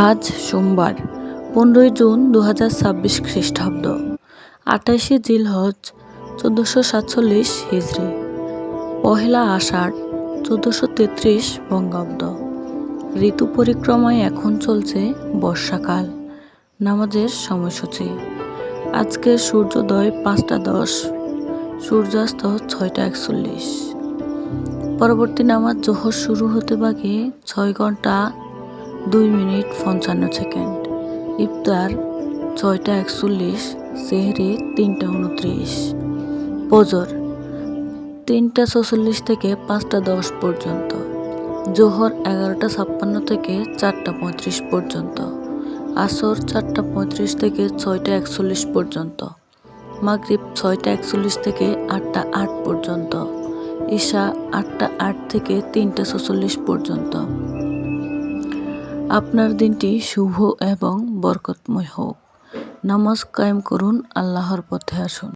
আজ সোমবার 15 জুন 2026 খ্রিস্টাব্দ 28 জিলহজ 1447 হিজরি পহেলা আষাঢ় 1433 বঙ্গাব্দ। ঋতু পরিক্রমায় এখন চলছে বর্ষাকাল। নামাজের সময়সূচি। আজকের সূর্যোদয় 5টা 10, সূর্যাস্ত 6টা 41। পরবর্তী নামাজ জোহর শুরু হতে বাকি 6 ঘন্টা 2 মিনিট 55 সেকেন্ড। ইফতার 6টা 41, সেহরি 3টা 29। ফজর 3টা 46 থেকে 5টা 10 পর্যন্ত। জোহর 11টা 56 থেকে 4টা 35 পর্যন্ত। আসর 4টা 35 থেকে 6টা 41 পর্যন্ত। মাগরিব 6টা 41 থেকে 8টা 8 পর্যন্ত। ঈশা 8টা 8 থেকে 3টা 46 পর্যন্ত। আপনার দিনটি শুভ এবং বরকতময় হোক। নামাজ কায়েম করুন, আল্লাহর পথে আসুন।